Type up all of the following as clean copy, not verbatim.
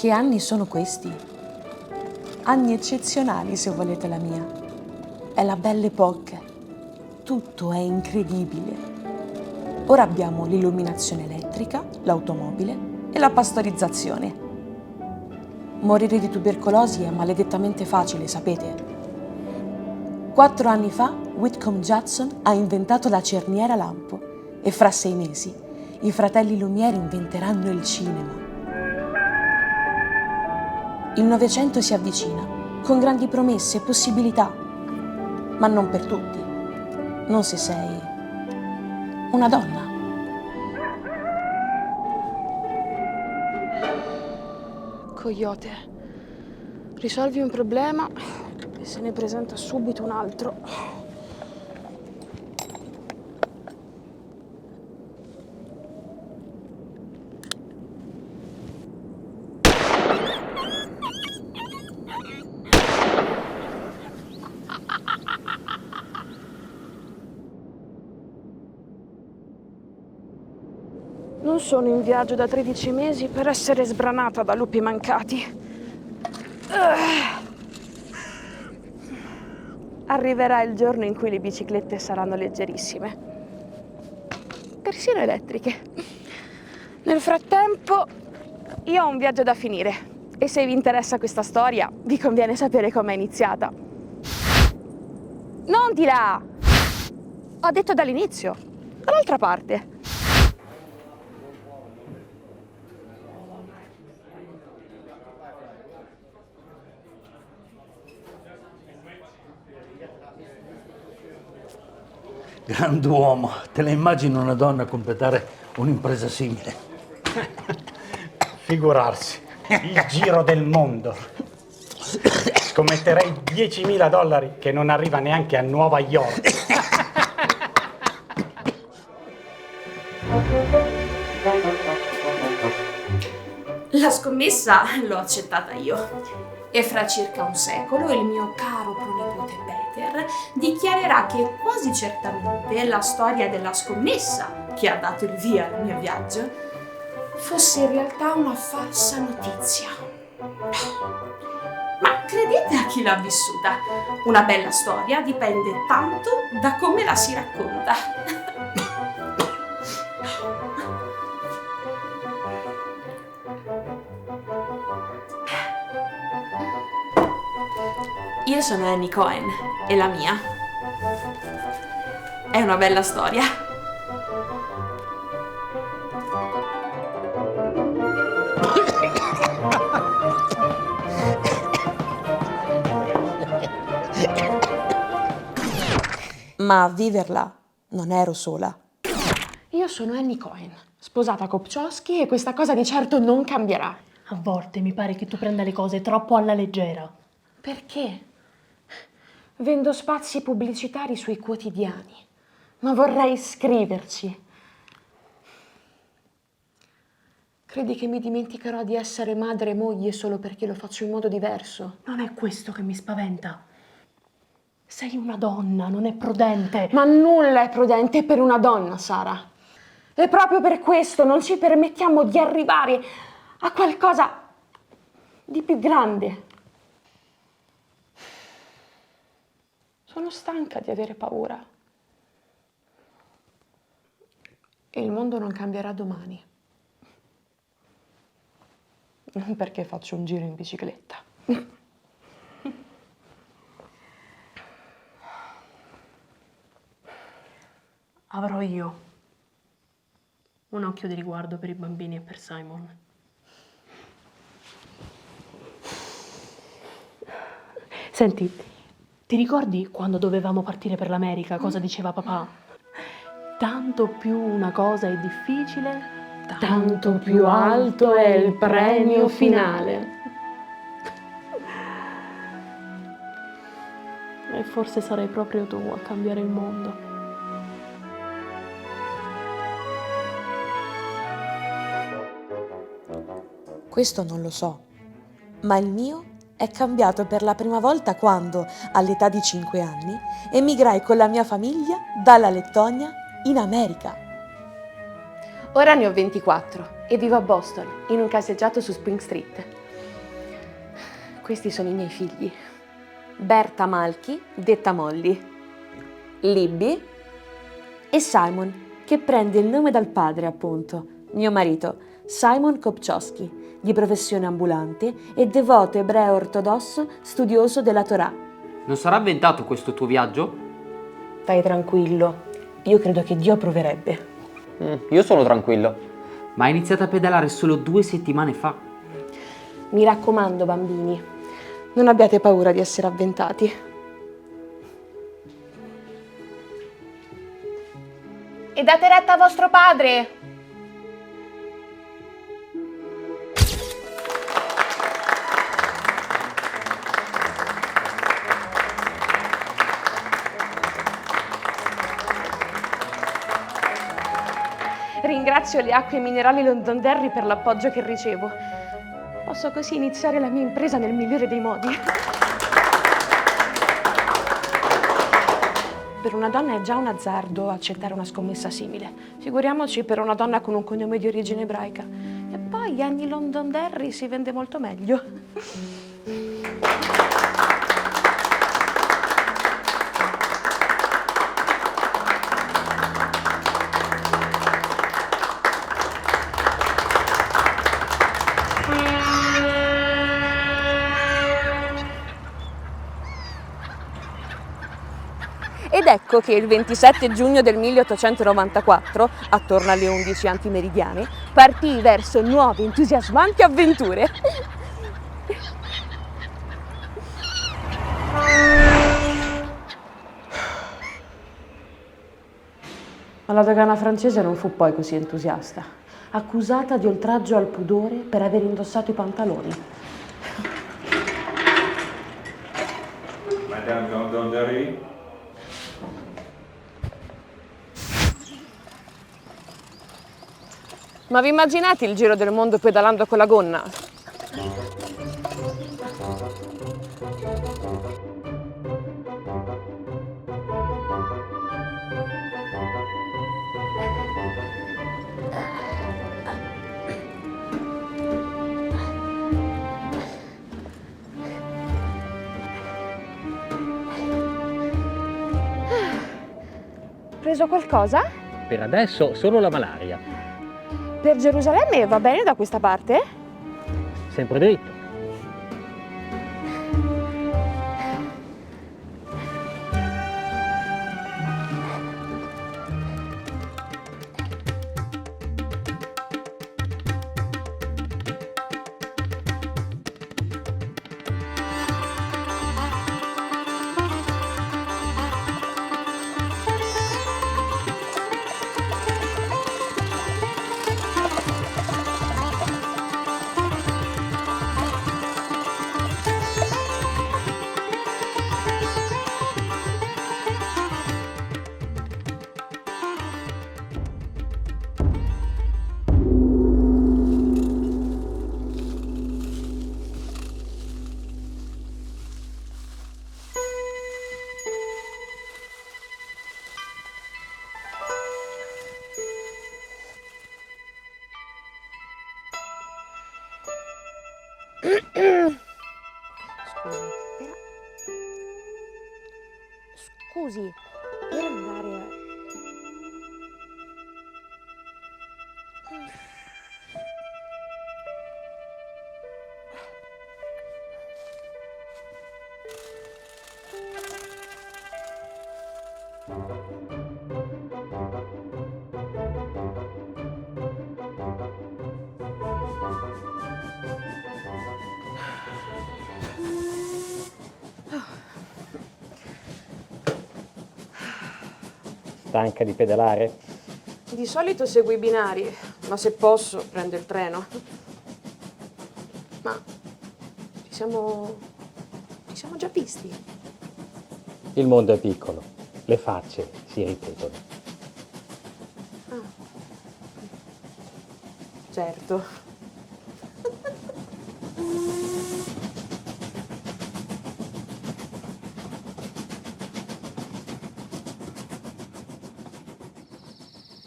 Che anni sono questi? Anni eccezionali, se volete la mia. È la Belle Époque. Tutto è incredibile. Ora abbiamo l'illuminazione elettrica, l'automobile e la pastorizzazione. Morire di tubercolosi è maledettamente facile, sapete? 4 anni fa Whitcomb Judson ha inventato la cerniera lampo e fra 6 mesi i fratelli Lumière inventeranno il cinema. Il Novecento si avvicina, con grandi promesse e possibilità, ma non per tutti. Non se sei una donna. Coyote, risolvi un problema e se ne presenta subito un altro. Non sono in viaggio da 13 mesi per essere sbranata da lupi mancati. Arriverà il giorno in cui le biciclette saranno leggerissime, persino elettriche. Nel frattempo, io ho un viaggio da finire e se vi interessa questa storia, vi conviene sapere com'è iniziata. Non di là! Ho detto dall'inizio, dall'altra parte. Grand'uomo, te la immagini una donna completare un'impresa simile? Figurarsi, il giro del mondo. Scommetterei $10.000 che non arriva neanche a Nuova York. La scommessa l'ho accettata io. E fra circa un secolo il mio caro pronipote Peter dichiarerà che quasi certamente la storia della scommessa che ha dato il via al mio viaggio fosse in realtà una falsa notizia. Ma credete a chi l'ha vissuta? Una bella storia dipende tanto da come la si racconta. Io sono Annie Cohen e la mia è una bella storia. Ma a viverla non ero sola. Io sono Annie Cohen, sposata a Kopczowski e questa cosa di certo non cambierà. A volte mi pare che tu prenda le cose troppo alla leggera. Perché? Vendo spazi pubblicitari sui quotidiani, ma vorrei scriverci. Credi che mi dimenticherò di essere madre e moglie solo perché lo faccio in modo diverso? Non è questo che mi spaventa. Sei una donna, non è prudente. Ma nulla è prudente per una donna, Sara. E proprio per questo non ci permettiamo di arrivare a qualcosa di più grande. Sono stanca di avere paura. E il mondo non cambierà domani. Non perché faccio un giro in bicicletta. Avrò io un occhio di riguardo per i bambini e per Simon. Senti, ti ricordi quando dovevamo partire per l'America? Cosa diceva papà? Tanto più una cosa è difficile, Tanto più alto è il premio finale. E forse sarai proprio tu a cambiare il mondo. Questo non lo so, ma il mio è cambiato per la prima volta quando, all'età di 5 anni, emigrai con la mia famiglia dalla Lettonia in America. Ora ne ho 24 e vivo a Boston, in un caseggiato su Spring Street. Questi sono i miei figli. Berta Malchi, detta Molly, Libby e Simon, che prende il nome dal padre, appunto, mio marito, Simon Kopczowski, di professione ambulante e devoto ebreo ortodosso studioso della Torah. Non sarà avventato questo tuo viaggio? Stai tranquillo, io credo che Dio approverebbe. Io sono tranquillo. Ma hai iniziato a pedalare solo 2 settimane fa. Mi raccomando, bambini, non abbiate paura di essere avventati. E date retta a vostro padre! Ringrazio le acque minerali Londonderry per l'appoggio che ricevo. Posso così iniziare la mia impresa nel migliore dei modi. Per una donna è già un azzardo accettare una scommessa simile. Figuriamoci per una donna con un cognome di origine ebraica. E poi Annie Londonderry si vende molto meglio. Ed ecco che il 27 giugno del 1894, attorno alle 11 antimeridiane, partì verso nuove entusiasmanti avventure. Ma la dogana francese non fu poi così entusiasta, accusata di oltraggio al pudore per aver indossato i pantaloni. Madame Londonderry? Ma vi immaginate il giro del mondo pedalando con la gonna? Preso qualcosa? Per adesso solo la malaria. Per Gerusalemme va bene da questa parte? Sempre dritto. Scusi, per andare a... Stanca di pedalare? Di solito seguo i binari, ma se posso prendo il treno. Ma ci siamo già visti? Il mondo è piccolo, le facce si ripetono. Certo.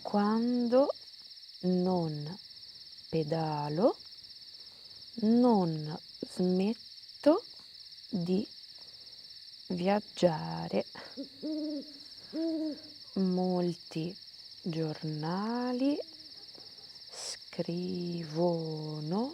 Quando non pedalo, non smetto di viaggiare. Molti giornali scrivono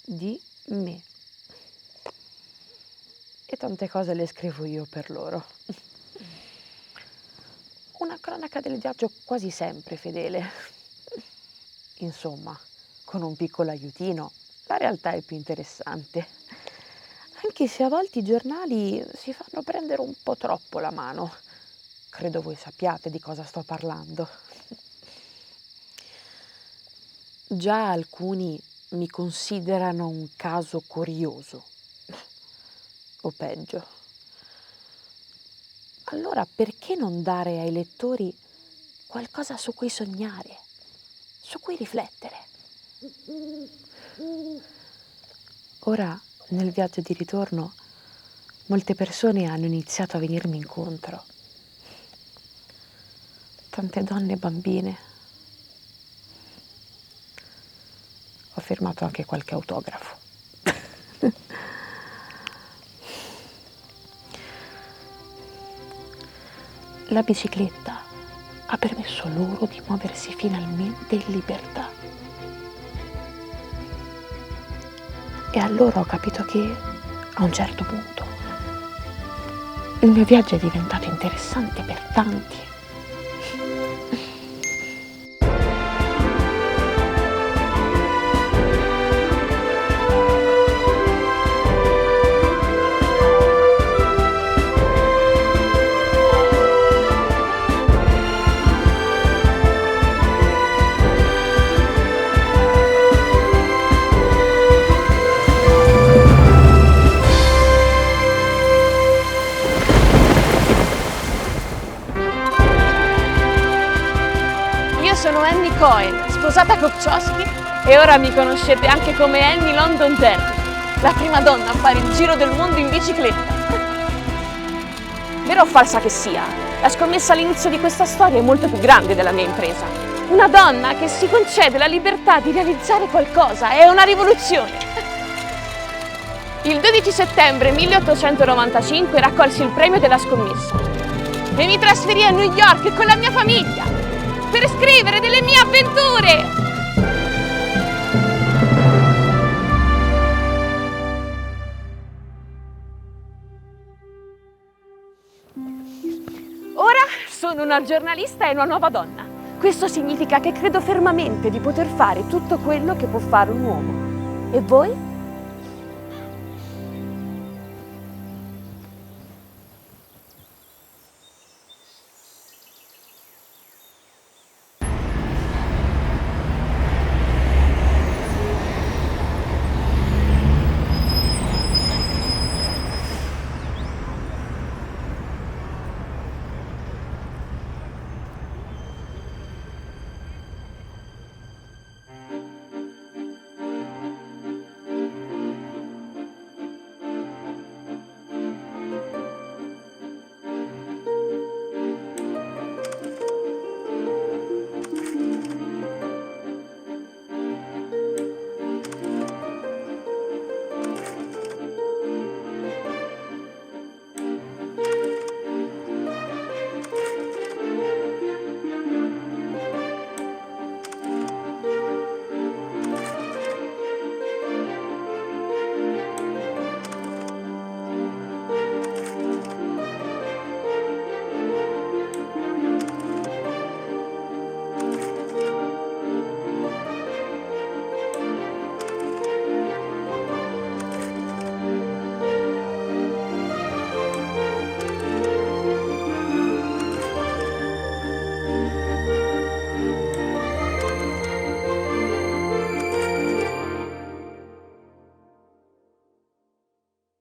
di me. E tante cose le scrivo io per loro. Una cronaca del viaggio quasi sempre fedele. Insomma, con un piccolo aiutino, la realtà è più interessante. Anche se a volte i giornali si fanno prendere un po' troppo la mano. Credo voi sappiate di cosa sto parlando. Già alcuni mi considerano un caso curioso. O peggio. Allora perché non dare ai lettori qualcosa su cui sognare, su cui riflettere? Ora, nel viaggio di ritorno, molte persone hanno iniziato a venirmi incontro. Tante donne e bambine. Ho firmato anche qualche autografo. La bicicletta ha permesso loro di muoversi finalmente in libertà. E allora ho capito che, a un certo punto, il mio viaggio è diventato interessante per tanti. Sono Annie Cohen, sposata a Kopczowski, e ora mi conoscete anche come Annie London Derby, la prima donna a fare il giro del mondo in bicicletta. Vero o falsa che sia, la scommessa all'inizio di questa storia è molto più grande della mia impresa. Una donna che si concede la libertà di realizzare qualcosa è una rivoluzione. Il 12 settembre 1895 raccolsi il premio della scommessa e mi trasferii a New York con la mia famiglia per scrivere delle mie avventure! Ora sono una giornalista e una nuova donna. Questo significa che credo fermamente di poter fare tutto quello che può fare un uomo. E voi?